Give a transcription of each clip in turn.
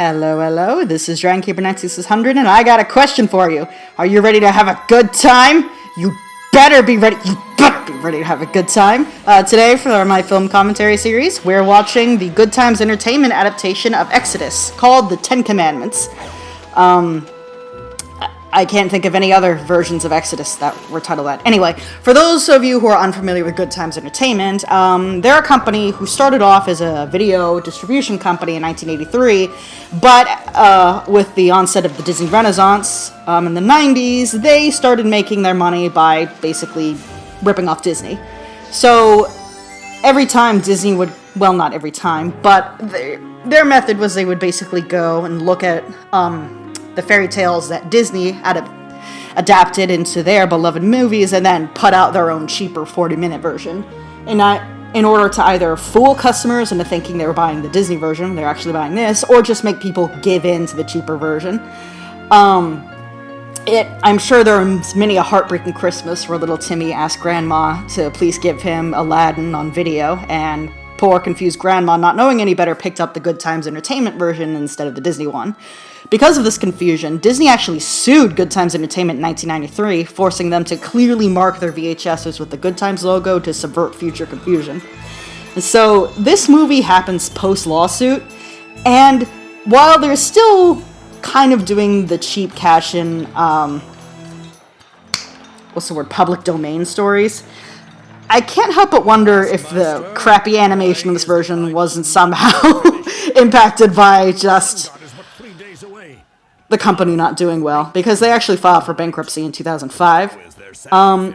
Hello, this is Dragon Keeper 9600, and I got a question for you. Are you ready to have a good time? You better be ready to have a good time. Today, for my film commentary series, we're watching the GoodTimes Entertainment adaptation of Exodus, called The Ten Commandments. I can't think of any other versions of Exodus that were titled that. Anyway, for those of you who are unfamiliar with GoodTimes Entertainment, they're a company who started off as a video distribution company in 1983, but with the onset of the Disney Renaissance in the 90s, they started making their money by basically ripping off Disney. So every time Disney would, well, not every time, but their method was they would basically go and look at the fairy tales that Disney had adapted into their beloved movies and then put out their own cheaper 40-minute version. In order to either fool customers into thinking they were buying the Disney version, they're actually buying this, or just make people give in to the cheaper version. I'm sure there was many a heartbreaking Christmas where little Timmy asked Grandma to please give him Aladdin on video, and poor confused Grandma, not knowing any better, picked up the GoodTimes Entertainment version instead of the Disney one. Because of this confusion, Disney actually sued GoodTimes Entertainment in 1993, forcing them to clearly mark their VHSs with the GoodTimes logo to subvert future confusion. And so this movie happens post-lawsuit, and while they're still kind of doing the cheap cash-in, public domain stories, I can't help but wonder if the crappy animation of this version wasn't somehow impacted by just the company not doing well, because they actually filed for bankruptcy in 2005.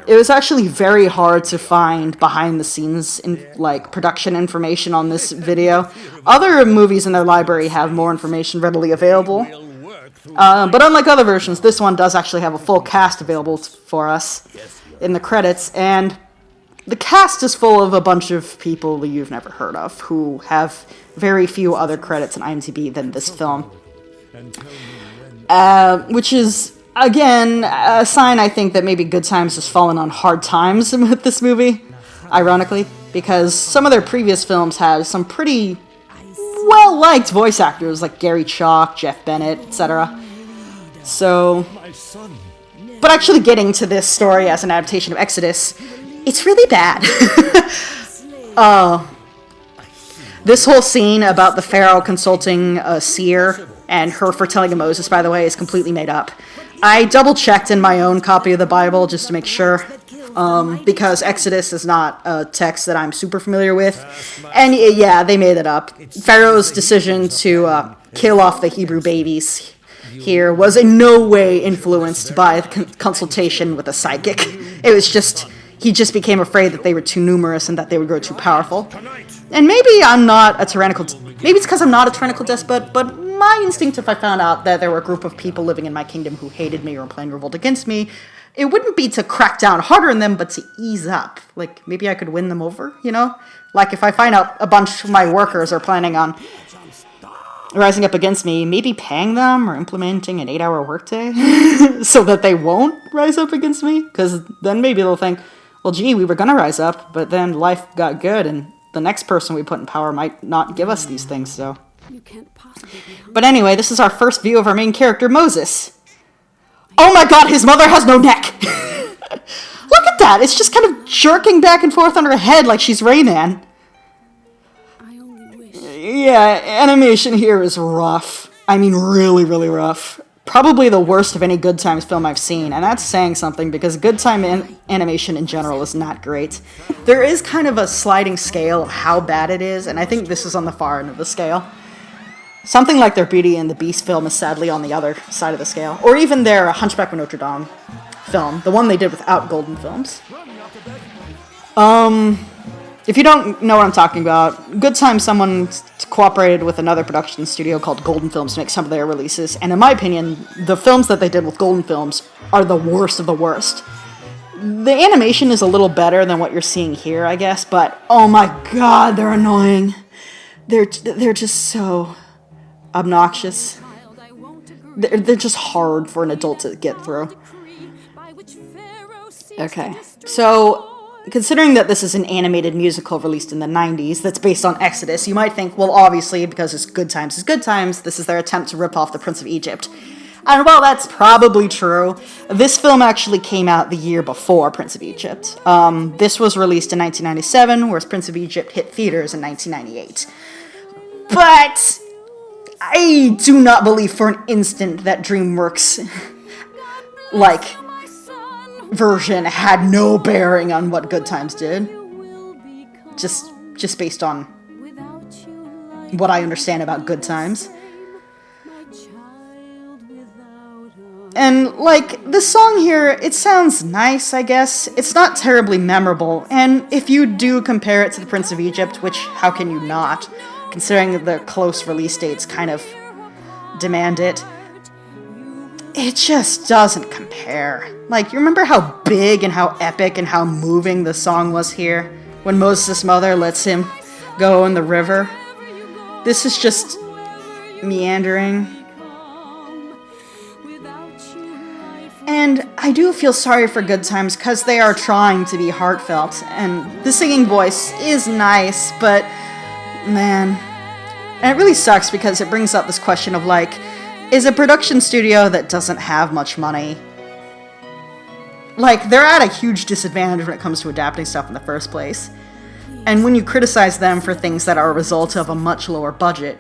It was actually very hard to find behind-the-scenes production information on this video. Other movies in their library have more information readily available, but unlike other versions, this one does actually have a full cast available for us in the credits, and the cast is full of a bunch of people you've never heard of, who have very few other credits in IMDb than this film. Which is, again, a sign, I think, that maybe GoodTimes has fallen on hard times with this movie, ironically, because some of their previous films had some pretty well-liked voice actors, like Gary Chalk, Jeff Bennett, etc. So, but actually getting to this story as an adaptation of Exodus, it's really bad. This whole scene about the Pharaoh consulting a seer and her foretelling of Moses, by the way, is completely made up. I double-checked in my own copy of the Bible just to make sure, because Exodus is not a text that I'm super familiar with. And yeah, they made it up. Pharaoh's decision to kill off the Hebrew babies here was in no way influenced by consultation with a psychic. It was just, he just became afraid that they were too numerous and that they would grow too powerful. And maybe maybe it's because I'm not a tyrannical despot, but my instinct, if I found out that there were a group of people living in my kingdom who hated me or planned revolt against me, it wouldn't be to crack down harder on them, but to ease up. Like, maybe I could win them over, you know? Like, if I find out a bunch of my workers are planning on rising up against me, maybe paying them or implementing an 8-hour workday so that they won't rise up against me? Because then maybe they'll think, well, gee, we were going to rise up, but then life got good, and the next person we put in power might not give us these things, so. But anyway, this is our first view of our main character, Moses. Oh my god, his mother has no neck! Look at that! It's just kind of jerking back and forth on her head like she's Rayman. Yeah, animation here is rough. I mean, really, really rough. Probably the worst of any GoodTimes film I've seen, and that's saying something because GoodTime animation in general is not great. There is kind of a sliding scale of how bad it is, and I think this is on the far end of the scale. Something like their Beauty and the Beast film is sadly on the other side of the scale. Or even their Hunchback of Notre Dame film, the one they did without Golden Films. If you don't know what I'm talking about, GoodTime, someone cooperated with another production studio called Golden Films to make some of their releases, and in my opinion, the films that they did with Golden Films are the worst of the worst. The animation is a little better than what you're seeing here, I guess, but oh my god, they're annoying. They're just so obnoxious. They're just hard for an adult to get through. Okay, so considering that this is an animated musical released in the 90s that's based on Exodus, you might think, well, obviously, because it's Good Times is Good Times, this is their attempt to rip off the Prince of Egypt. And while that's probably true, this film actually came out the year before Prince of Egypt. This was released in 1997, whereas Prince of Egypt hit theaters in 1998. But I do not believe for an instant that DreamWorks, version had no bearing on what Good Times did. Just based on what I understand about Good Times. And, this song here, it sounds nice, I guess. It's not terribly memorable, and if you do compare it to The Prince of Egypt, which, how can you not, considering the close release dates kind of demand it, it just doesn't compare. You remember how big and how epic and how moving the song was here, when Moses' mother lets him go in the river? This is just meandering. And I do feel sorry for Good Times because they are trying to be heartfelt, and the singing voice is nice, but man, and it really sucks because it brings up this question of is a production studio that doesn't have much money, they're at a huge disadvantage when it comes to adapting stuff in the first place, and when you criticize them for things that are a result of a much lower budget,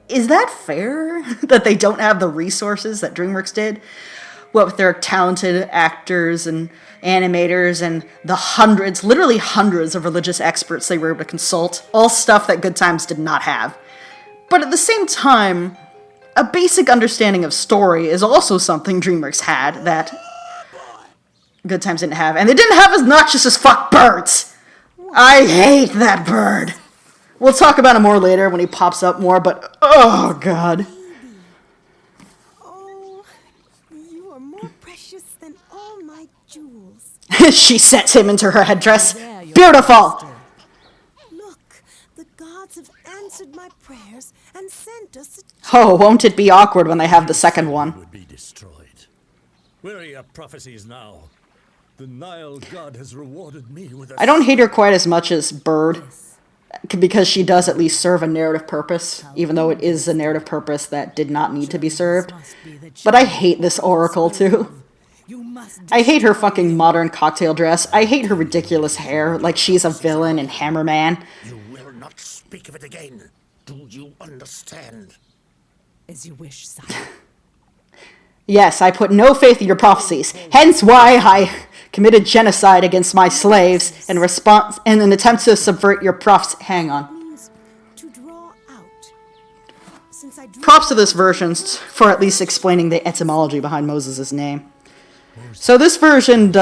is that fair that they don't have the resources that DreamWorks did? What with their talented actors and animators and the literally hundreds of religious experts they were able to consult, all stuff that Good Times did not have. But at the same time, a basic understanding of story is also something DreamWorks had that Good Times didn't have. And they didn't have as noxious as fuck birds! I hate that bird! We'll talk about him more later when he pops up more, but oh god. She sets him into her headdress. Beautiful! Look, the gods have answered my prayers and sent us Oh, won't it be awkward when they have the second one? Would be destroyed. Where are your prophecies now? The Nile god has rewarded me with I don't hate her quite as much as Bird, because she does at least serve a narrative purpose, even though it is a narrative purpose that did not need to be served. But I hate this oracle, too. I hate her fucking modern cocktail dress. I hate her ridiculous hair, like she's a villain in Hammerman. You will not speak of it again. Do you understand? as you wish, sire. Yes, I put no faith in your prophecies, hence why I committed genocide against my slaves in response in an attempt to subvert your prophecy. Hang on. Props to this version for at least explaining the etymology behind Moses' name. So this version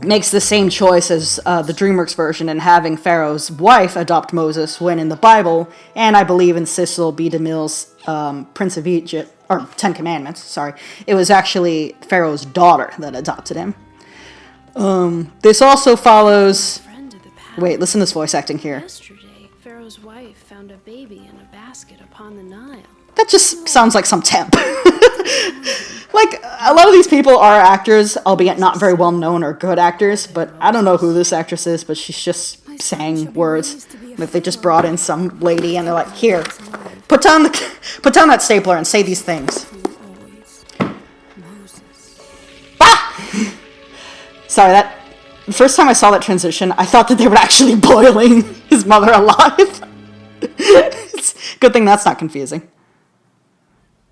makes the same choice as the DreamWorks version in having Pharaoh's wife adopt Moses, when in the Bible, and I believe in Cecil B. DeMille's Prince of Egypt, or Ten Commandments, sorry, it was actually Pharaoh's daughter that adopted him. This also follows... Wait, listen to this voice acting here. Yesterday, Pharaoh's wife found a baby in a basket upon the Nile. That just sounds like some temp. Like, a lot of these people are actors, albeit not very well known or good actors, but I don't know who this actress is, but she's just saying words. Like, they just brought in some lady and they're like, here, put down that stapler and say these things. Ah! Sorry, the first time I saw that transition, I thought that they were actually boiling his mother alive. It's a good thing that's not confusing.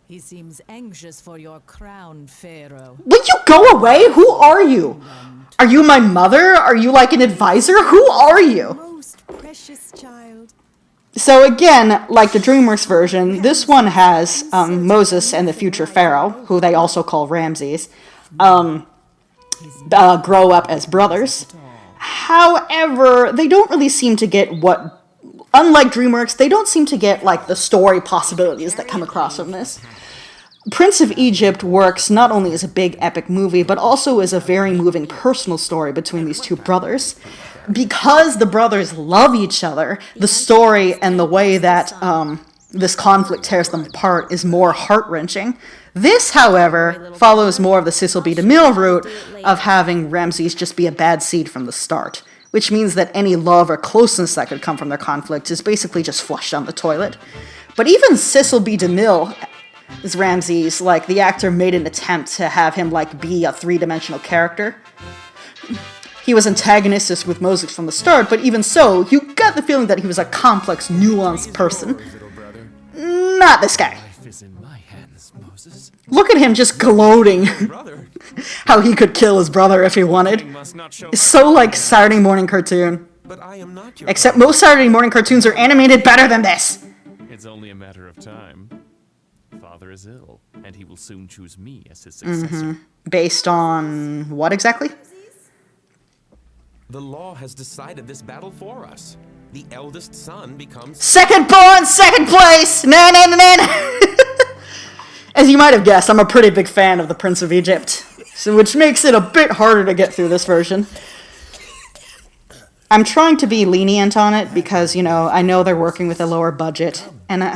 He seems anxious for your crown, Pharaoh. Will you go away? Who are you? Are you my mother? Are you like an advisor? Who are you? Most precious child. So again, like the DreamWorks version, this one has Moses and the future Pharaoh, who they also call Ramses, grow up as brothers. However, they don't really seem to get what... Unlike DreamWorks, they don't seem to get like the story possibilities that come across from this. Prince of Egypt works not only as a big epic movie, but also as a very moving personal story between these two brothers. Because the brothers love each other, the story and the way that this conflict tears them apart is more heart-wrenching. This, however, follows more of the Cecil B. DeMille route of having Ramses just be a bad seed from the start, which means that any love or closeness that could come from their conflict is basically just flushed down the toilet. But even Cecil B. DeMille as Ramses, like, the actor made an attempt to have him, like, be a three-dimensional character. He was antagonistic with Moses from the start, but even so, you got the feeling that he was a complex, nuanced person. Not this guy. Look at him just gloating how he could kill his brother if he wanted. It's so like Saturday morning cartoon. Except most Saturday morning cartoons are animated better than this. It's only a matter of time. Father is ill, and he will soon choose me as his successor. Based on what exactly? The law has decided this battle for us. The eldest son becomes... Second born, second place! Na na na na! As you might have guessed, I'm a pretty big fan of the Prince of Egypt, so which makes it a bit harder to get through this version. I'm trying to be lenient on it because, you know, I know they're working with a lower budget, and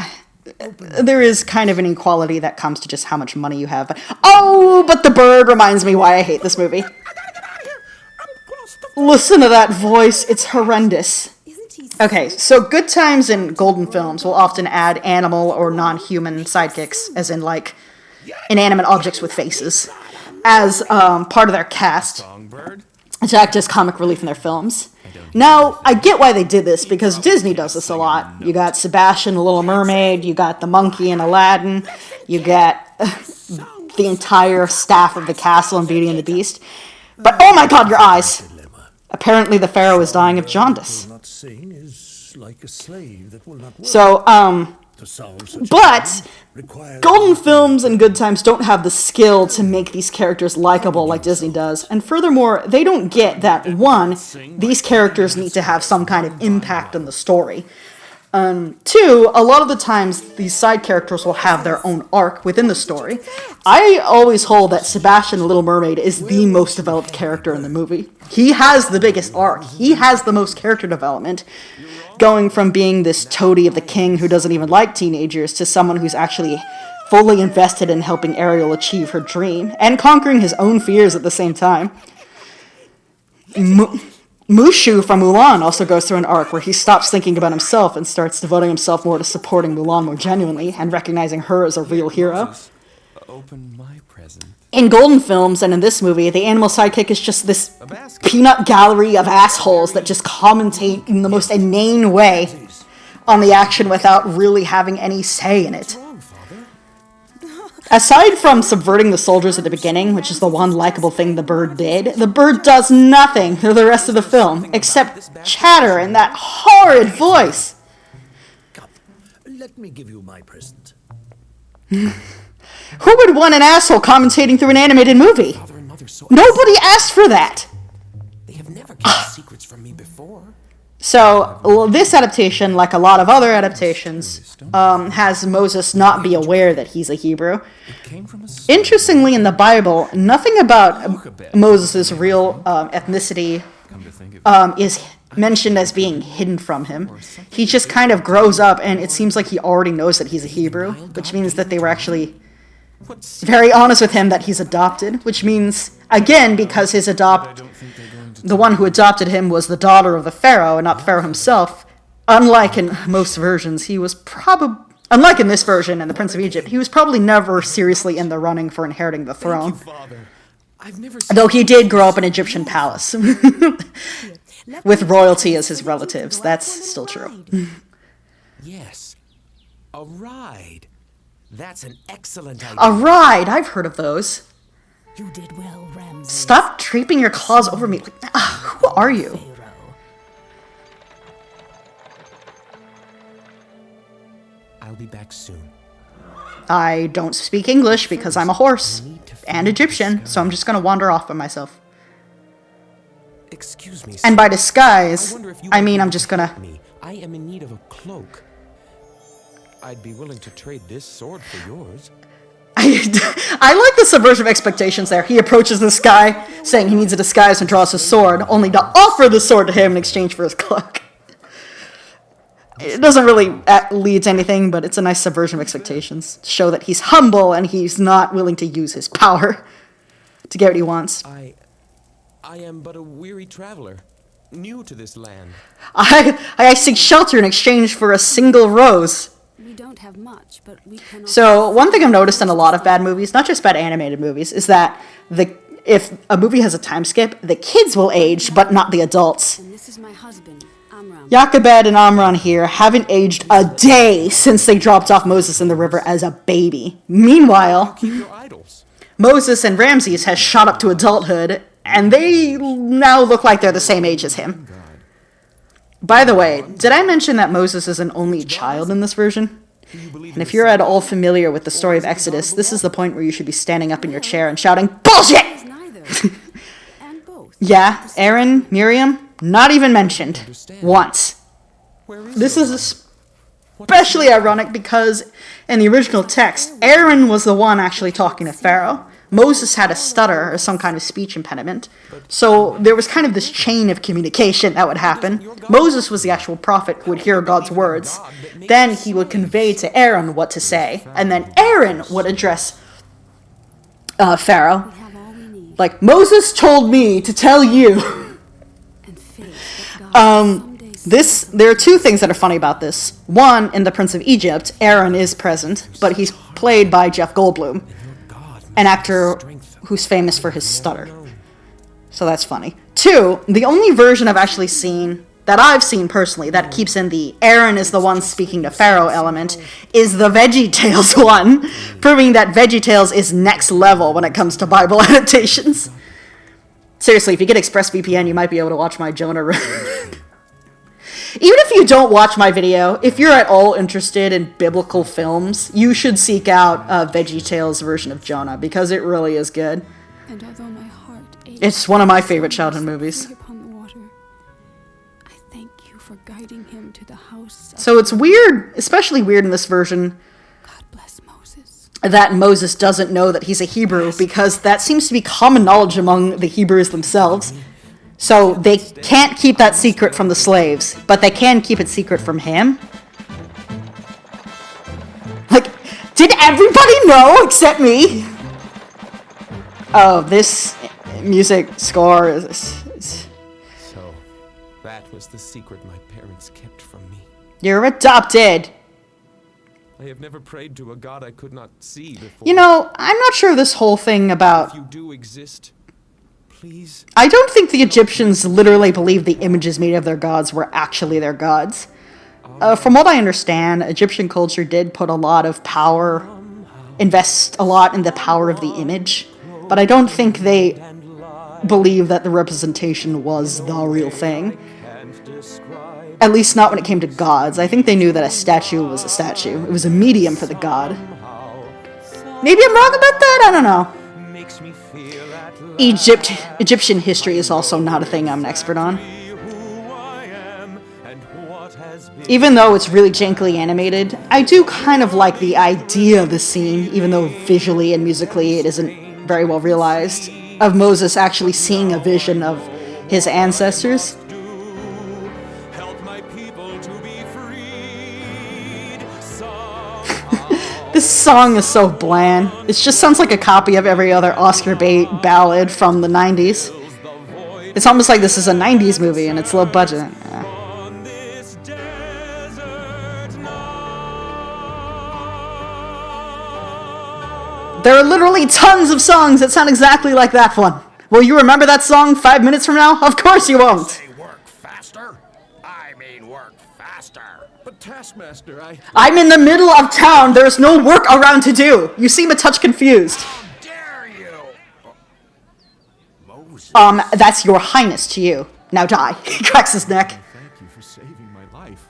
there is kind of an inequality that comes to just how much money you have. But the bird reminds me why I hate this movie. Listen to that voice, it's horrendous. Okay, so GoodTimes and Golden Films will often add animal or non-human sidekicks, as in, like, inanimate objects with faces, as part of their cast, to act as comic relief in their films. Now, I get why they did this, because Disney does this a lot. You got Sebastian, the Little Mermaid, you got the monkey in Aladdin, you got the entire staff of the castle in Beauty and the Beast. But, oh my god, your eyes! Apparently the Pharaoh is dying of jaundice. So, but Golden Films and GoodTimes don't have the skill to make these characters likable like Disney does. And furthermore, they don't get that, one, these characters need to have some kind of impact on the story. Two, a lot of the times, these side characters will have their own arc within the story. I always hold that Sebastian the Little Mermaid is the most developed character in the movie. He has the biggest arc. He has the most character development, going from being this toady of the king who doesn't even like teenagers to someone who's actually fully invested in helping Ariel achieve her dream, and conquering his own fears at the same time. Mushu from Mulan also goes through an arc where he stops thinking about himself and starts devoting himself more to supporting Mulan more genuinely and recognizing her as a real hero. Open my present. In Golden Films and in this movie, the animal sidekick is just this peanut gallery of assholes that just commentate in the most inane way on the action without really having any say in it. Aside from subverting the soldiers at the beginning, which is the one likable thing the bird did, the bird does nothing through the rest of the film, except chatter in that horrid voice. Come, let me give you my present. Who would want an asshole commentating through an animated movie? Nobody asked for that. They have never kept secrets from me before. So, this adaptation, like a lot of other adaptations, has Moses not be aware that he's a Hebrew. Interestingly, in the Bible, nothing about Moses' real ethnicity is mentioned as being hidden from him. He just kind of grows up, and it seems like he already knows that he's a Hebrew, which means that they were actually very honest with him that he's adopted, which means, again, because the one who adopted him was the daughter of the Pharaoh and not Pharaoh himself. Unlike in most versions, unlike in this version and the Prince of Egypt, he was probably never seriously in the running for inheriting the throne. Though he did grow up in an Egyptian palace with royalty as his relatives. That's still true. Yes, a ride. That's an excellent idea. A ride! I've heard of those. You did well, Ramses. Stop draping your claws over me. Who are you? Pharaoh. I'll be back soon. I don't speak English because I'm a horse and Egyptian, so I'm just going to wander off by myself. Excuse me. And by disguise, I mean I'm just going to... I am in need of a cloak. I'd be willing to trade this sword for yours. I like the subversion of expectations there. He approaches this guy, saying he needs a disguise and draws his sword, only to offer the sword to him in exchange for his cloak. It doesn't really lead to anything, but it's a nice subversion of expectations to show that he's humble and he's not willing to use his power to get what he wants. I am but a weary traveler, new to this land. I seek shelter in exchange for a single rose. We don't have much, but we cannot. So one thing I've noticed in a lot of bad movies, not just bad animated movies, is that if a movie has a time skip, the kids will age, but not the adults. And this is my husband, Amram. Jochebed and Amram here haven't aged a day since they dropped off Moses in the river as a baby. Meanwhile, Keep your idols. Moses and Ramses has shot up to adulthood, and they now look like they're the same age as him. By the way, did I mention that Moses is an only child in this version? And if you're at all familiar with the story of Exodus, this is the point where you should be standing up in your chair and shouting, "Bullshit!" He's neither. And both. Yeah, Aaron, Miriam, not even mentioned once. Where is This your is especially ironic because in the original text, Aaron was the one actually talking to Pharaoh. Moses had a stutter or some kind of speech impediment. So there was kind of this chain of communication that would happen. Moses was the actual prophet who would hear God's words. Then he would convey to Aaron what to say. And then Aaron would address Pharaoh. We have all we need. Like, Moses told me to tell you. And faith that God someday There are two things that are funny about this. One, in The Prince of Egypt, Aaron is present, but he's played by Jeff Goldblum, an actor who's famous for his stutter. So that's funny. Two, the only version I've actually seen, that I've seen personally, that keeps in the Aaron is the one speaking to Pharaoh element, is the VeggieTales one, proving that VeggieTales is next level when it comes to Bible adaptations. Seriously, if you get ExpressVPN, you might be able to watch my Jonah Even if you don't watch my video, if you're at all interested in biblical films, you should seek out VeggieTales' version of Jonah, because it really is good. And although my heart aches It's one of my favorite childhood movies. upon the water, I thank you for guiding him to the house. So it's weird, especially weird in this version, God bless Moses. that Moses doesn't know that he's a Hebrew, because that seems to be common knowledge among the Hebrews themselves. So they can't keep that secret from the slaves, but they can keep it secret from him. Like, did everybody know except me? Oh, this music score is So, that was the secret my parents kept from me. You're adopted. I have never prayed to a God I could not see before. You know, I'm not sure this whole thing about... If you do exist, please. I don't think the Egyptians literally believed the images made of their gods were actually their gods. From what I understand, Egyptian culture did put a lot of power, invest a lot in the power of the image, but I don't think they believe that the representation was the real thing. At least not when it came to gods. I think they knew that a statue was a statue. It was a medium for the god. Maybe I'm wrong about that? I don't know. Egyptian history is also not a thing I'm an expert on. Even though it's really jankily animated, I do kind of like the idea of the scene, even though visually and musically it isn't very well realized, of Moses actually seeing a vision of his ancestors. This song is so bland. It just sounds like a copy of every other Oscar bait ballad from the 90s. It's almost like this is a 90s movie and it's low budget. There are literally tons of songs that sound exactly like that one. Will you remember that song 5 minutes from now? Of course you won't. Say work faster? I mean work faster. But Taskmaster, I'm in the middle of town. There's no work around to do. You seem a touch confused. How dare you? Moses. That's your highness to you. Now die. He cracks his neck. thank you for saving my life.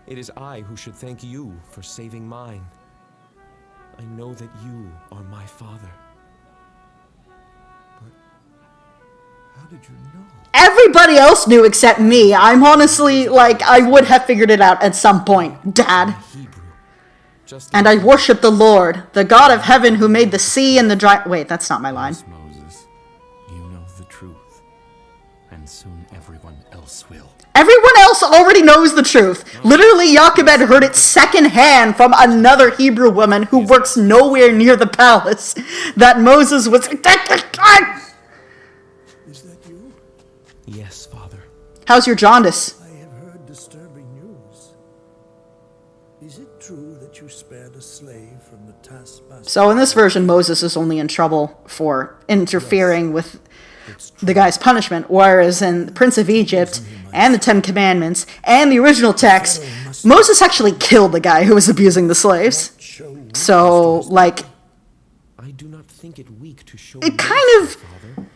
It is I who should thank you for saving mine. I know that you are my father. But how did you know? Everybody else knew except me. I'm honestly, like, I would have figured it out at some point, Dad. Hebrew. Just And I worship the Lord, the God of heaven who made the sea and the dry... Wait, that's not my line. Moses, you know the truth, and soon everyone else will. Everyone else already knows the truth. Literally, Jochebed heard it secondhand from another Hebrew woman who works nowhere near the palace that Moses was... Is that you? Yes, Father. How's your jaundice? I have heard disturbing news. Is it true that you spared a slave from the taskmaster? So in this version, Moses is only in trouble for interfering with the guy's punishment, whereas in the Prince of Egypt and the Ten Commandments and the original text, Moses actually killed the guy who was abusing the slaves. So, like, I do not think it weak to show it kind mercy, of Father.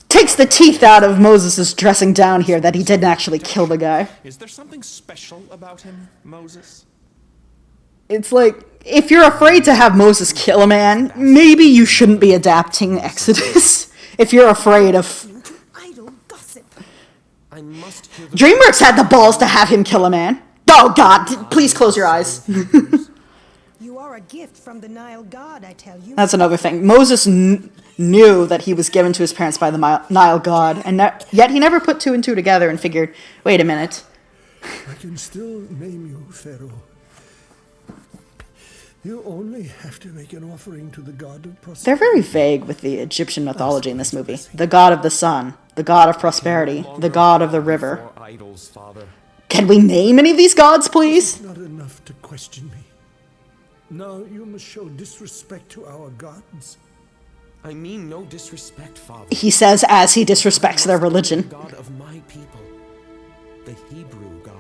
takes the teeth out of Moses' dressing down here that he didn't actually kill the guy. Is there something special about him, Moses? It's like, if you're afraid to have Moses kill a man, maybe you shouldn't be adapting Exodus. If you're afraid of... Idle gossip. I must hear the DreamWorks had the balls to have him kill a man. Oh God, please close your eyes. You are a gift from the Nile god, I tell you. That's another thing. Moses knew that he was given to his parents by the Nile god, and yet he never put two and two together and figured, wait a minute. I can still name you, Pharaoh. You only have to make an offering to the god of prosperity. They're very vague with the Egyptian mythology in this movie. The god of the sun, the god of prosperity, the god of the river. four idols, Father. Can we name any of these gods, please? Not enough to question me. Now you must show disrespect to our gods. I mean no disrespect, Father. He says as he disrespects their religion. The God of my people, the Hebrew God.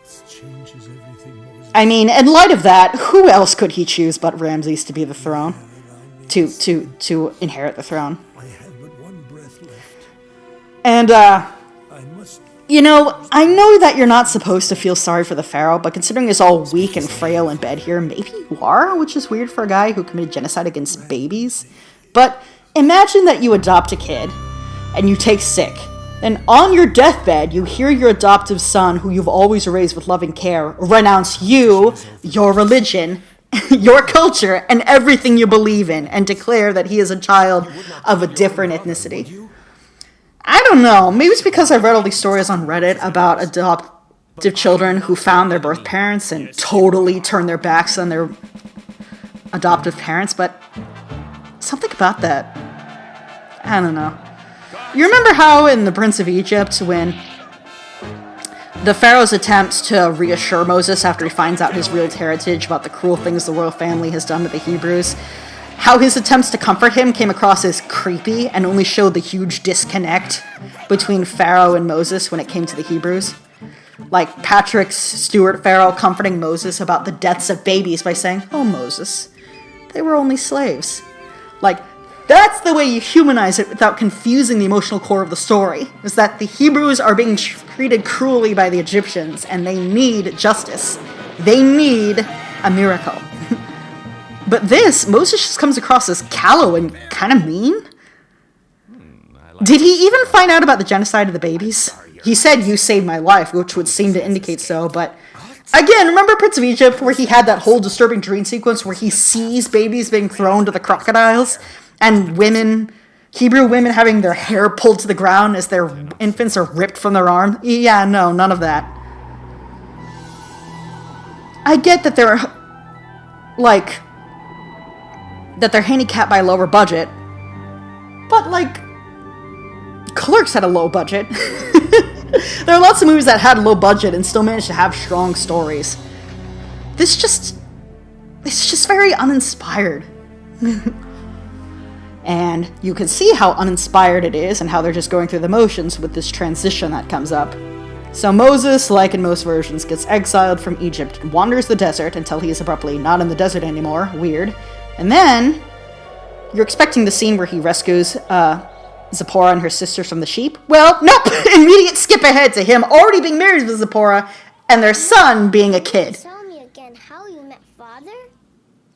This changes everything, Moses. I mean, in light of that, who else could he choose but Ramses to be the throne? To inherit the throne. I have but one breath left. And, I must... you know, I know that you're not supposed to feel sorry for the Pharaoh, but considering he's all weak and frail in bed here, maybe you are, which is weird for a guy who committed genocide against babies. But imagine that you adopt a kid, and you take sick. And on your deathbed, you hear your adoptive son, who you've always raised with loving care, renounce you, your religion, your culture, and everything you believe in, and declare that he is a child of a different ethnicity. I don't know. Maybe it's because I've read all these stories on Reddit about adoptive children who found their birth parents and totally turned their backs on their adoptive parents, but something about that. I don't know. You remember how in The Prince of Egypt, when the Pharaoh's attempts to reassure Moses after he finds out his real heritage about the cruel things the royal family has done to the Hebrews, how his attempts to comfort him came across as creepy and only showed the huge disconnect between Pharaoh and Moses when it came to the Hebrews? Like Patrick Stewart Pharaoh comforting Moses about the deaths of babies by saying, "Oh, Moses, they were only slaves." Like, that's the way you humanize it without confusing the emotional core of the story, is that the Hebrews are being treated cruelly by the Egyptians, and they need justice. They need a miracle. But this, Moses just comes across as callow and kind of mean. Did he even find out about the genocide of the babies? He said, "You saved my life," which would seem to indicate so, but... Again, remember Prince of Egypt, where he had that whole disturbing dream sequence where he sees babies being thrown to the crocodiles? And women, Hebrew women having their hair pulled to the ground as their infants are ripped from their arm? Yeah, no, none of that. I get that they're, like, that they're handicapped by a lower budget. But, like, Clerks had a low budget. There are lots of movies that had low budget and still managed to have strong stories. It's just very uninspired. And you can see how uninspired it is and how they're just going through the motions with this transition that comes up. So Moses, like in most versions, gets exiled from Egypt and wanders the desert until he is abruptly not in the desert anymore. Weird. And then you're expecting the scene where he rescues Zipporah and her sisters from the sheep. Well, nope! Immediate skip ahead to him already being married with Zipporah and their son being a kid. Tell me again how you met Father?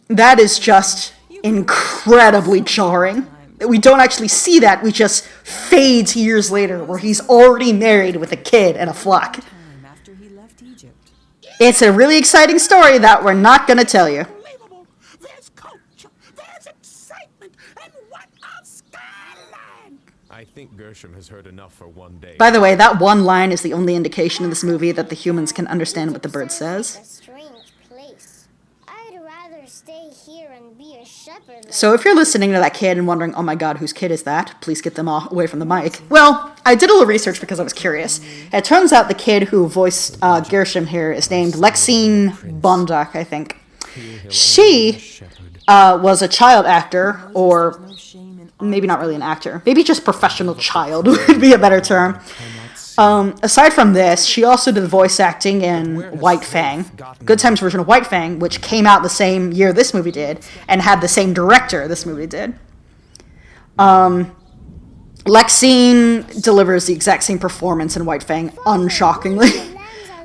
That is just incredibly jarring. We don't actually see that, we just fades years later where he's already married with a kid and a flock. After he left Egypt. It's a really exciting story that we're not going to tell you. Unbelievable. There's culture, there's excitement, and what a skyline! I I think Gershom has heard enough for one day. By the way, that one line is the only indication in this movie that the humans can understand what the bird says. A strange place. I'd rather stay here and be a shepherd. So if you're listening to that kid and wondering, oh my god, whose kid is that? Please get them all away from the mic. Well, I did a little research because I was curious. It turns out the kid who voiced Gershom here is named Lexine Bondak, I think. She was a child actor, or maybe not really an actor. Maybe just professional child would be a better term. Aside from this, she also did voice acting in White Fang, GoodTimes version of White Fang, which came out the same year this movie did, and had the same director this movie did. Lexine delivers the exact same performance in White Fang, unshockingly.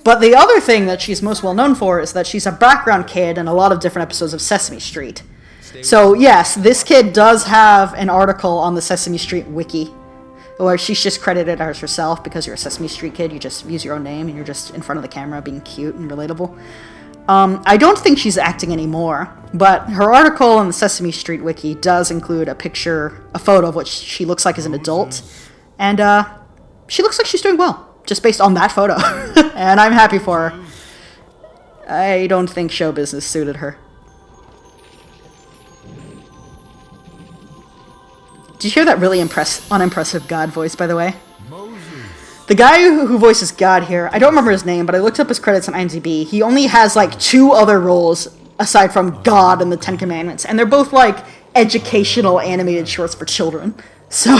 But the other thing that she's most well known for is that she's a background kid in a lot of different episodes of Sesame Street. So yes, this kid does have an article on the Sesame Street wiki, where she's just credited as herself because you're a Sesame Street kid. You just use your own name and you're just in front of the camera being cute and relatable. I don't think she's acting anymore, but her article on the Sesame Street wiki does include a photo of what she looks like as an adult, and she looks like she's doing well, just based on that photo. And I'm happy for her. I don't think show business suited her. Did you hear that really unimpressive God voice, by the way? The guy who voices God here, I don't remember his name, but I looked up his credits on IMDb. He only has like 2 other roles aside from God and the Ten Commandments, and they're both like educational animated shorts for children. So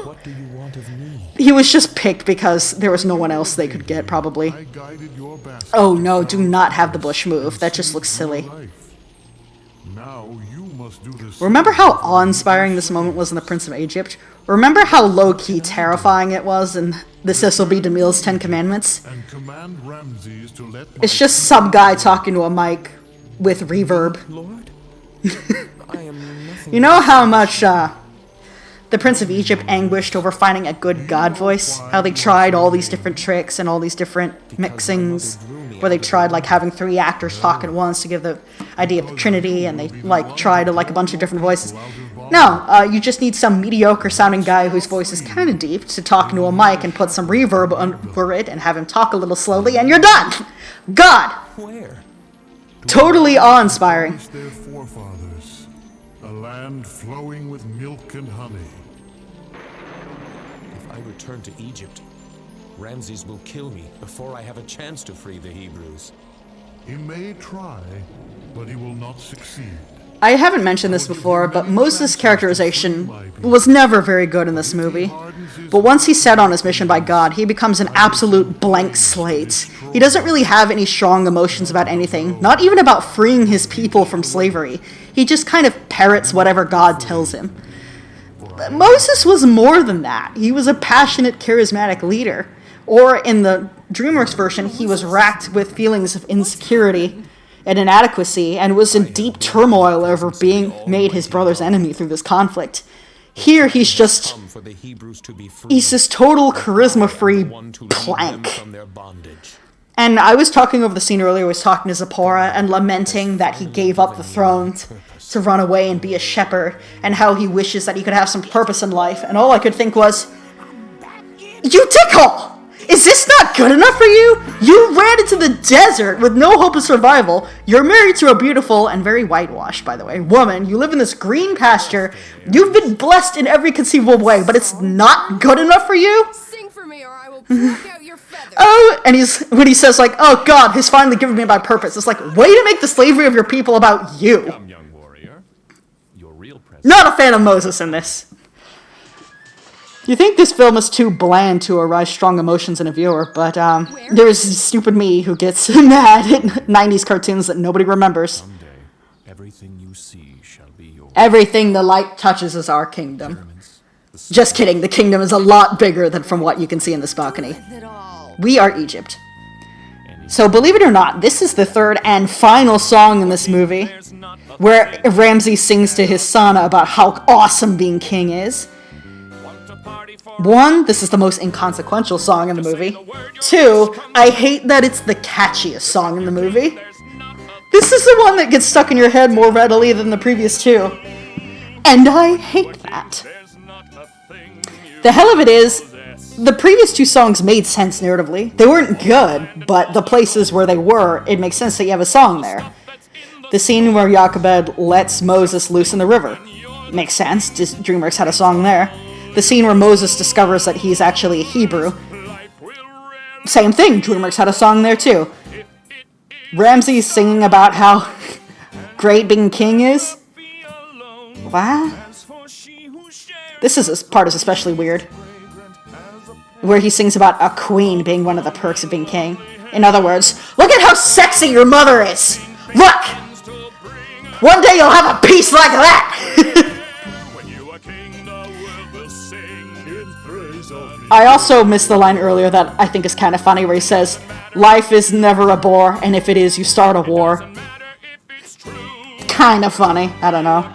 What do you want of me? he was just picked because there was no one else they could get, probably. Oh no, do not have the bush move. That just looks silly. Remember how awe-inspiring this moment was in The Prince of Egypt? Remember how low-key terrifying it was in the Cecil B. DeMille's Ten Commandments? It's just some guy talking to a mic with reverb. Lord? I am nothing. You know how much the Prince of Egypt anguished over finding a good God voice? How they tried all these different tricks and all these different mixings, where they tried like having 3 actors talk at once to give the idea of the Trinity, and they like tried like a bunch of different voices. No, you just need some mediocre sounding guy whose voice is kind of deep to talk into a mic and put some reverb over it and have him talk a little slowly, and you're done! God! Where? Totally awe-inspiring. Their forefathers, a land flowing with milk and honey. If I return to Egypt, Ramses will kill me before I have a chance to free the Hebrews. He may try, but he will not succeed. I haven't mentioned this before, but Moses' characterization was never very good in this movie. But once he's set on his mission by God, he becomes an absolute blank slate. He doesn't really have any strong emotions about anything, not even about freeing his people from slavery. He just kind of parrots whatever God tells him. But Moses was more than that. He was a passionate, charismatic leader. Or in the DreamWorks version, he was racked with feelings of insecurity and inadequacy, and was in deep turmoil over being made his brother's enemy through this conflict. Here, he's just... he's this total charisma-free plank. And I was talking over the scene earlier, I was talking to Zipporah, and lamenting that he gave up the throne to run away and be a shepherd, and how he wishes that he could have some purpose in life, and all I could think was, you dickhole! Is this not good enough for you? You ran into the desert with no hope of survival. You're married to a beautiful, and very whitewashed, by the way, woman. You live in this green pasture. You've been blessed in every conceivable way, but it's not good enough for you? Sing for me or I will pluck out your feathers. Oh, and when he says like, oh God, he's finally given me my purpose. It's like, way to make the slavery of your people about you. Come, young warrior. Your real presence. Not a fan of Moses in this. You think this film is too bland to arouse strong emotions in a viewer, but there's stupid me who gets mad at 90s cartoons that nobody remembers. Someday, everything you see shall be yours. Everything the light touches is our kingdom. Just kidding, the kingdom is a lot bigger than from what you can see in this balcony. We are Egypt. So believe it or not, this is the 3rd and final song in this movie, where Ramses sings to his son about how awesome being king is. 1, this is the most inconsequential song in the movie. 2, I hate that it's the catchiest song in the movie. This is the one that gets stuck in your head more readily than the previous 2. And I hate that. The hell of it is, the previous two songs made sense narratively. They weren't good, but the places where they were, it makes sense that you have a song there. The scene where Jochebed lets Moses loose in the river. Makes sense, just DreamWorks had a song there. The scene where Moses discovers that he's actually a Hebrew. Same thing, DreamWorks had a song there too. Ramses singing about how great being king is. What? This part is especially weird. Where he sings about a queen being one of the perks of being king. In other words, look at how sexy your mother is! Look! One day you'll have a piece like that! I also missed the line earlier that I think is kind of funny where he says, life is never a bore, and if it is, you start a war. Kind of funny. I don't know.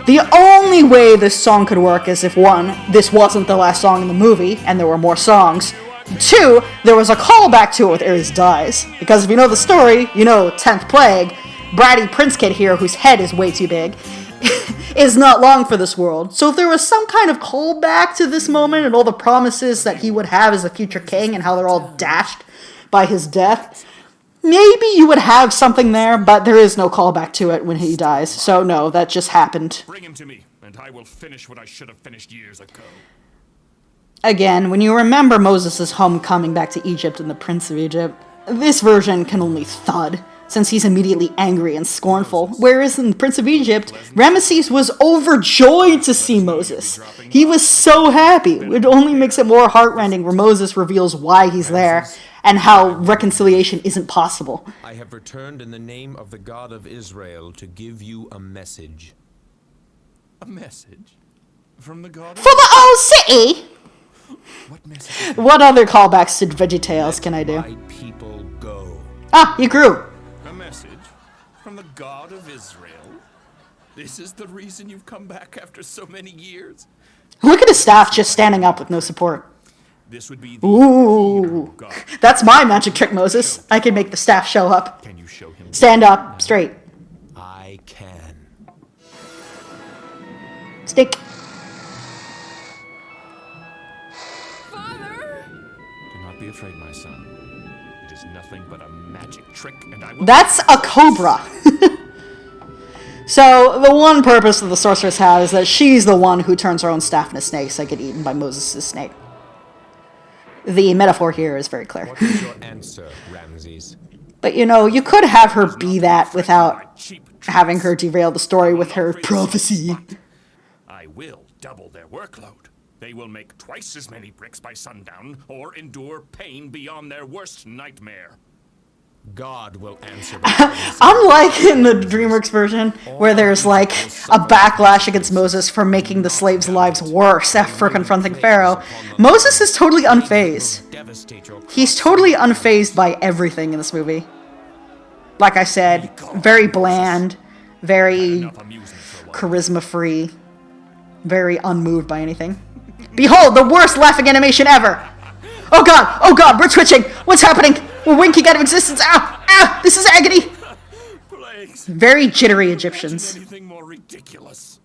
The only way this song could work is if, one, this wasn't the last song in the movie, and there were more songs. Two, there was a callback to it with Ares dies. Because if you know the story, you know 10th Plague, bratty prince kid here whose head is way too big, is not long for this world. So if there was some kind of callback to this moment and all the promises that he would have as a future king and how they're all dashed by his death, maybe you would have something there, but there is no callback to it when he dies. So no, that just happened. Bring him to me, and I will finish what I should have finished years ago. Again, when you remember Moses' homecoming back to Egypt and the Prince of Egypt, this version can only thud, since he's immediately angry and scornful, whereas in the Prince of Egypt, Ramesses was overjoyed to see Moses. He was so happy. It only makes it more heartrending where Moses reveals why he's there, and how reconciliation isn't possible. I have returned in the name of the God of Israel to give you a message. A message? From the god For the old city! What message? What other callbacks to VeggieTales can I do? My people go. Ah, you grew. A message? From the god of Israel? This is the reason you've come back after so many years? Look at his staff just standing up with no support. This would be the Ooh, that's my magic trick, Moses. I can make the staff show up. Can you show him? Stand up, straight. I can. Stick. Father! Do not be afraid, my son. It is nothing but a magic trick, and I will... That's a cobra. So, the one purpose that the sorceress has is that she's the one who turns her own staff into snakes that get eaten by Moses' snake. The metaphor here is very clear. What is your answer, Ramses? But you know, you could have her be that without having her derail the story with her prophecy. I will double their workload. They will make twice as many bricks by sundown, or endure pain beyond their worst nightmare. God will answer. Unlike in the DreamWorks version, where there's like a backlash against Moses for making the slaves' lives worse after confronting Pharaoh, Moses is totally unfazed. He's totally unfazed by everything in this movie. Like I said, very bland, very charisma-free, very unmoved by anything. Behold, the worst laughing animation ever! Oh god, we're twitching! What's happening? We're winking out of existence! Ah! This is agony! Plagues. Very jittery Egyptians. Anything more ridiculous.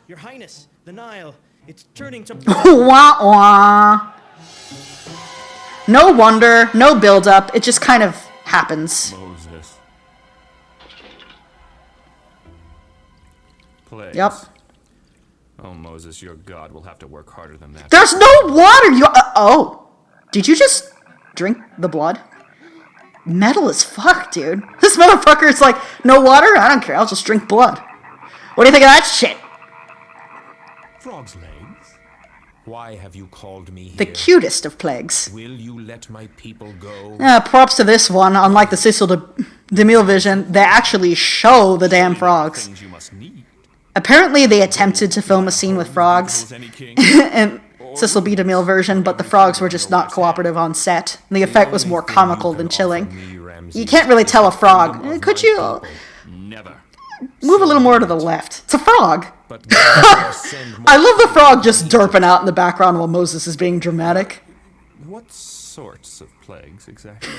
Your Highness, the Nile, it's turning to... Wah wah. No wonder, no build-up, it just kind of happens. Moses. Plagues. Yep. Oh, Moses, your God will have to work harder than that. There's no water! Oh. Did you just drink the blood? Metal as fuck, dude. This motherfucker is like, no water? I don't care, I'll just drink blood. What do you think of that shit? Frog's legs? Why have you called me here? The cutest of plagues. Will you let my people go? Props to this one. Unlike the Cecil DeMille vision, they actually show the damn frogs. Things you must need. Apparently they attempted to film a scene with frogs in Cecil B. DeMille version, but the frogs were just not cooperative on set. And the effect was more comical than chilling. You can't really tell a frog. Could you Never. move a little more to the left? It's a frog. I love the frog just derping out in the background while Moses is being dramatic. What sorts of plagues exactly?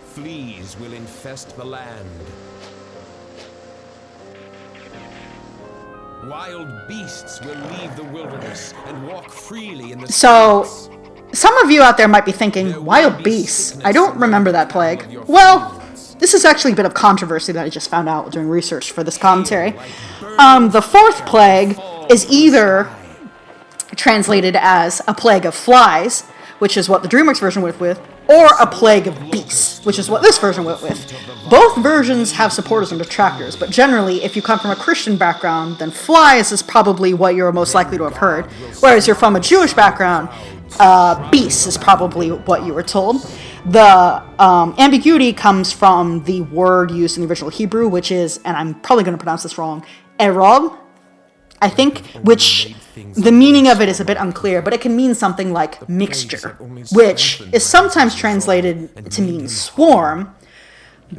Fleas will infest the land. Wild beasts will leave the wilderness and walk freely in the So, streets. some of you out there might be thinking, wild beasts? I don't remember that plague. Well, this is actually a bit of controversy that I just found out doing research for this commentary. The fourth plague is either translated as a plague of flies, which is what the DreamWorks version went with, or a plague of beasts, which is what this version went with. Both versions have supporters and detractors, but generally, if you come from a Christian background, then flies is probably what you're most likely to have heard, whereas you're from a Jewish background, beasts is probably what you were told. The ambiguity comes from the word used in the original Hebrew, which is, and I'm probably going to pronounce this wrong, erob, I think, which the meaning of it is a bit unclear, but it can mean something like mixture, which is sometimes translated to mean swarm,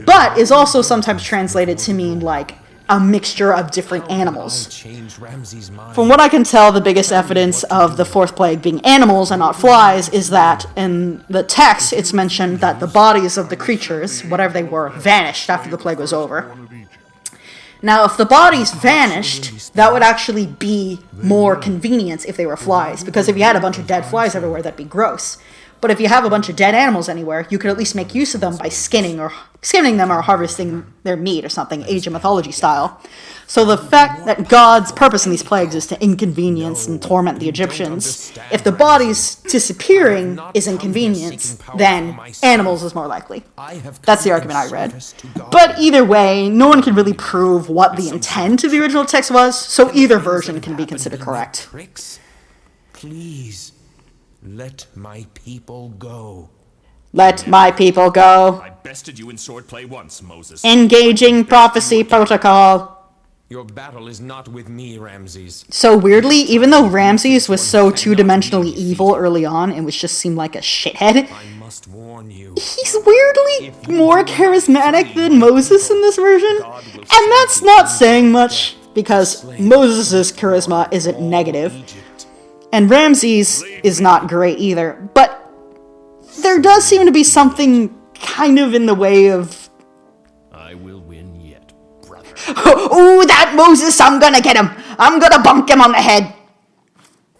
but is also sometimes translated to mean like a mixture of different animals. From what I can tell, the biggest evidence of the fourth plague being animals and not flies is that in the text it's mentioned that the bodies of the creatures, whatever they were, vanished after the plague was over. Now, if the bodies vanished, that would actually be more convenient if they were flies, because if you had a bunch of dead flies everywhere, that'd be gross. But if you have a bunch of dead animals anywhere, you could at least make use of them by skinning them or harvesting their meat or something, Age of Mythology style. So the fact that God's purpose in these plagues is to inconvenience and torment the Egyptians, if the bodies disappearing is inconvenience, then animals is more likely. That's the argument I read. But either way, no one can really prove what the intent of the original text was, so either version can be considered correct. Please, let my people go. Let my people go. I bested you in swordplay once, Moses. Engaging prophecy protocol. Your battle is not with me, Ramses. So weirdly, even though Ramses was so two-dimensionally evil early on and was just seemed like a shithead, I must warn you. he's weirdly more charismatic than Moses in this version. And that's not saying much, because Moses' charisma isn't negative. And Ramses is not great either. But there does seem to be something kind of in the way of... I will win yet, brother. Ooh, that Moses, I'm gonna get him. I'm gonna bonk him on the head.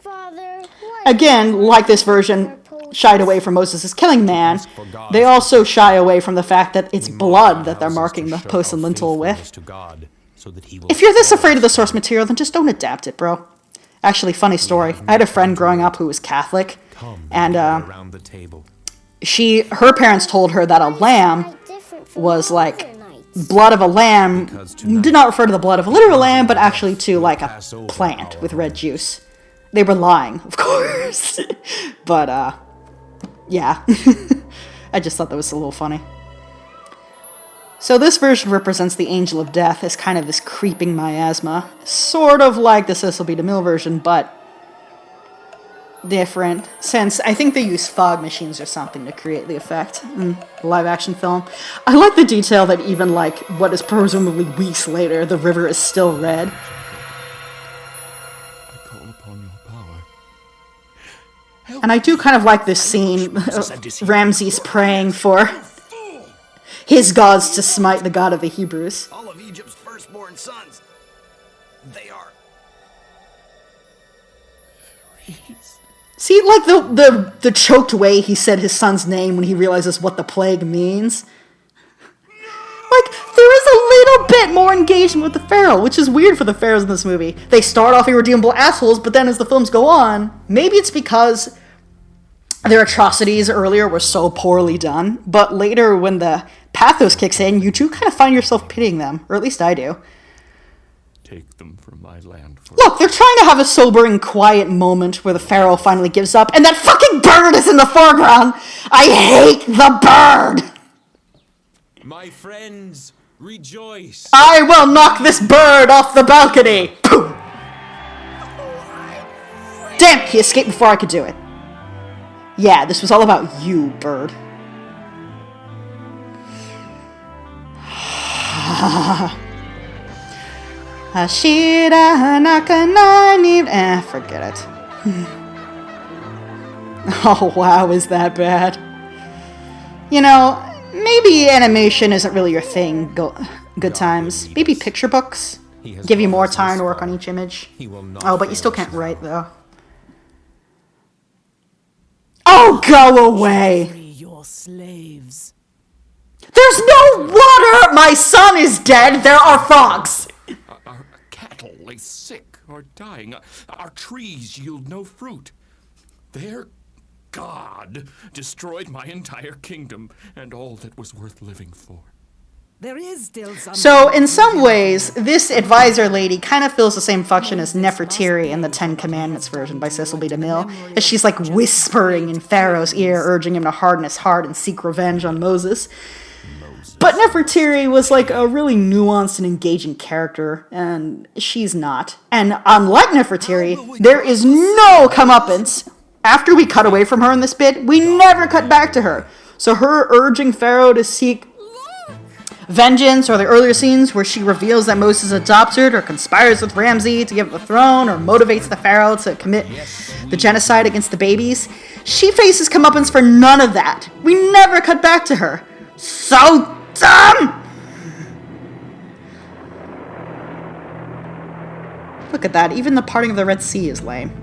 Father, why Again, like this version, shied away from Moses' killing man, they also shy away from the fact that it's blood that they're marking the post and lintel with. If you're this afraid of the source material, then just don't adapt it, bro. Actually, funny story. I had a friend growing up who was Catholic, and her parents told her that a lamb was like blood of a lamb. Did not refer to the blood of a literal lamb, but actually to like a plant with red juice. They were lying, of course, but yeah. I just thought that was a little funny. So this version represents the Angel of Death as kind of this creeping miasma. Sort of like the Cecil B. DeMille version, but different. Since I think they use fog machines or something to create the effect in the live-action film. I like the detail that even like what is presumably weeks later, the river is still red. I call upon your power. And I do kind of like this scene of Ramses praying for his gods to smite the god of the Hebrews. All of Egypt's firstborn sons. They are. See, like the choked way he said his son's name when he realizes what the plague means. Like, there is a little bit more engagement with the Pharaoh, which is weird for the Pharaohs in this movie. They start off irredeemable assholes, but then as the films go on, maybe it's because their atrocities earlier were so poorly done, but later when the pathos kicks in, you do kind of find yourself pitying them, or at least I do. Take them from my land for... Look, they're trying to have a sobering, quiet moment where the Pharaoh finally gives up, and that fucking bird is in the foreground! I hate the bird! My friends, rejoice! I will knock this bird off the balcony! Boom! Damn, he escaped before I could do it. Yeah, this was all about you, bird. Ashira Nakanani. Forget it. Oh, wow, is that bad? You know, maybe animation isn't really your thing, GoodTimes. Maybe picture books? He has Give you more brought us time this to work far. on each image. He will not Oh, but you fail still us can't now. write, though. Oh, go away! Free your slaves. There's no water! My son is dead! There are frogs! Our cattle lay sick or dying. Our trees yield no fruit. Their God destroyed my entire kingdom and all that was worth living for. There is still some. So, in some ways, this advisor lady kind of fills the same function as Nefertiti in the Ten Commandments version by Cecil B. DeMille, as she's like whispering in Pharaoh's ear, urging him to harden his heart and seek revenge on Moses. But Nefertiti was like a really nuanced and engaging character, and she's not. And unlike Nefertiti, there is no comeuppance. After we cut away from her in this bit, we never cut back to her. So her urging Pharaoh to seek vengeance, or the earlier scenes where she reveals that Moses adopted or conspires with Ramses to give the throne, or motivates the Pharaoh to commit the genocide against the babies, she faces comeuppance for none of that. We never cut back to her. So dumb! Look at that, even the parting of the Red Sea is lame.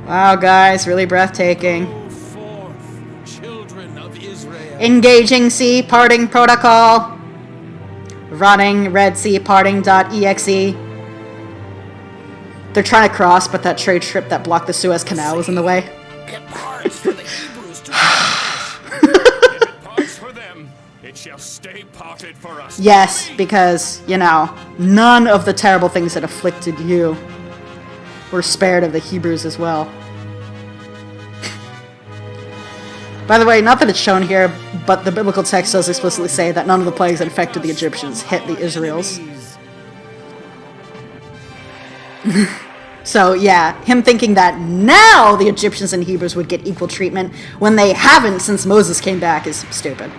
Wow, guys, really breathtaking. Go forth, children of Israel. Engaging sea parting protocol. Running Red Sea parting.exe. They're trying to cross, but that trade ship that blocked the Suez Canal was in the way. It parts for the Hebrews to If it parts for them, it shall stay parted for us. Yes, because, you know, none of the terrible things that afflicted you were spared of the Hebrews as well. By the way, not that it's shown here, but the biblical text does explicitly say that none of the plagues that affected the Egyptians hit the Israels. So, yeah, him thinking that now the Egyptians and Hebrews would get equal treatment when they haven't since Moses came back is stupid.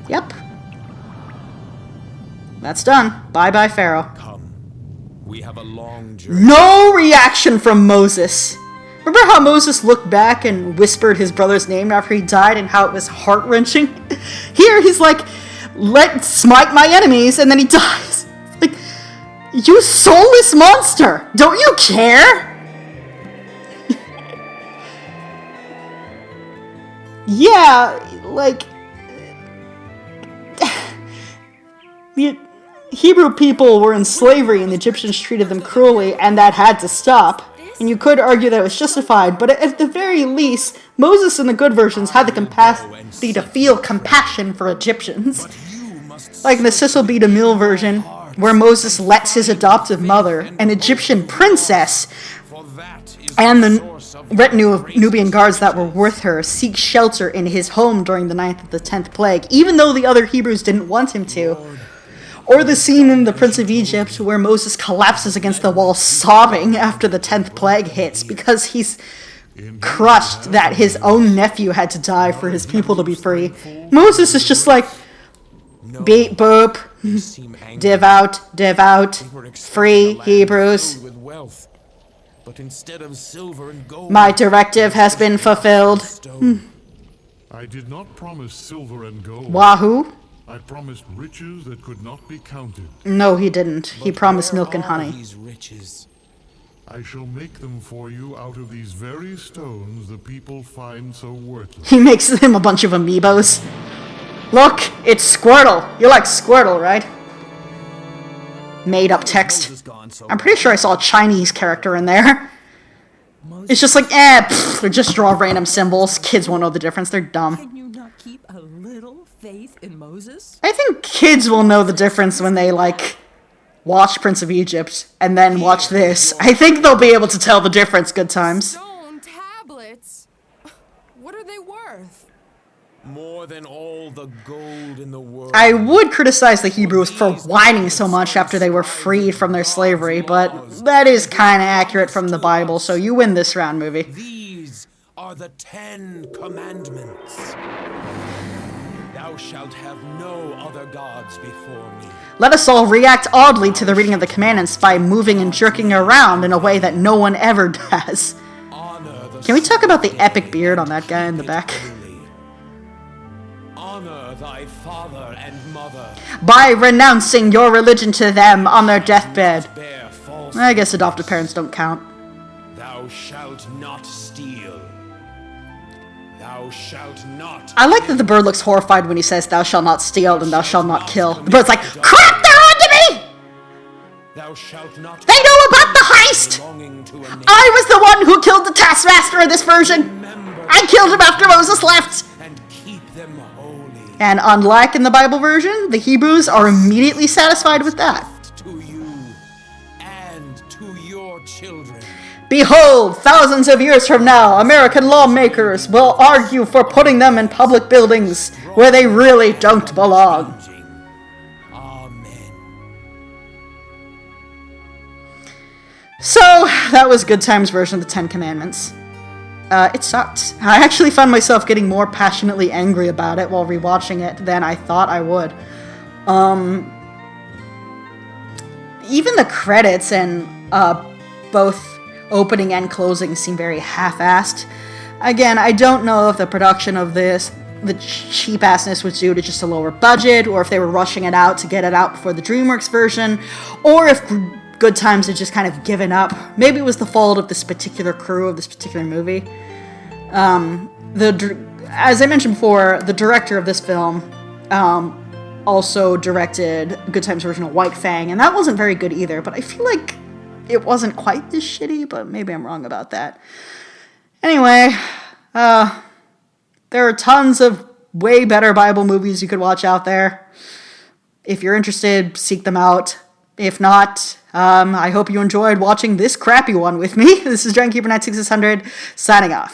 Yep. That's done. Bye-bye, Pharaoh. Come. We have a long journey. No reaction from Moses. Remember how Moses looked back and whispered his brother's name after he died and how it was heart-wrenching? Here he's like, let smite my enemies, and then he dies. Like, you soulless monster! Don't you care? Yeah, like... the Hebrew people were in slavery and the Egyptians treated them cruelly, and that had to stop. And you could argue that it was justified, but at the very least, Moses in the good versions had the capacity to feel compassion for Egyptians. Like in the Cecil B. DeMille version, where Moses lets his adoptive mother, an Egyptian princess, and the retinue of Nubian guards that were with her seek shelter in his home during the 9th of the 10th plague, even though the other Hebrews didn't want him to. Or the scene in The Prince of Egypt where Moses collapses against the wall sobbing after the 10th plague hits because he's crushed that his own nephew had to die for his people to be free. Moses is just like, beep boop, devout, free Hebrews. With wealth, but instead of silver and gold, My directive has been fulfilled. I did not promise silver and gold. Wahoo. I promised riches that could not be counted. No, he didn't. He promised milk and honey. These riches. I shall make them for you out of these very stones the people find so worthless. He makes him a bunch of amiibos. Look, it's Squirtle. You like Squirtle, right? Made up text. I'm pretty sure I saw a Chinese character in there. It's just like, they just draw random symbols. Kids won't know the difference. They're dumb. Can you not keep a little faith in Moses? I think kids will know the difference when they, like, watch Prince of Egypt and then watch this. I think they'll be able to tell the difference, GoodTimes. Stone tablets. What are they worth? More than all the gold in the world. I would criticize the Hebrews for whining so much after they were freed from their slavery, but that is kind of accurate from the Bible, so you win this round, movie. These are the 10 commandments. Thou shalt have no other gods before me. Let us all react oddly to the reading of the commandments by moving and jerking around in a way that no one ever does. Can we talk about the epic beard on that guy in the back? honor thy father and mother. By renouncing your religion to them on their deathbed. Bear false. I guess adoptive parents don't count. Thou shalt not steal. Thou shalt not. I like that the bird looks horrified when he says, "Thou shalt not steal and thou shalt not kill." The bird's like, "Crap, they're onto me! Thou shalt not. They know about the heist! I was the one who killed the taskmaster in this version! I killed him after Moses left!" And keep them holy. And unlike in the Bible version, the Hebrews are immediately satisfied with that. To you and to your children. Behold, thousands of years from now, American lawmakers will argue for putting them in public buildings where they really don't belong. Amen. So, that was GoodTimes' version of the Ten Commandments. It sucked. I actually found myself getting more passionately angry about it while rewatching it than I thought I would. Even the credits and both opening and closing seem very half-assed. Again, I don't know if the production of this, the cheap-assness was due to just a lower budget, or if they were rushing it out to get it out before the DreamWorks version, or if GoodTimes had just kind of given up. Maybe it was the fault of this particular crew of this particular movie. As I mentioned before, the director of this film also directed GoodTimes' version of White Fang, and that wasn't very good either, but I feel like it wasn't quite this shitty, but maybe I'm wrong about that. Anyway, there are tons of way better Bible movies you could watch out there. If you're interested, seek them out. If not, I hope you enjoyed watching this crappy one with me. This is DragonKeeper 96600, signing off.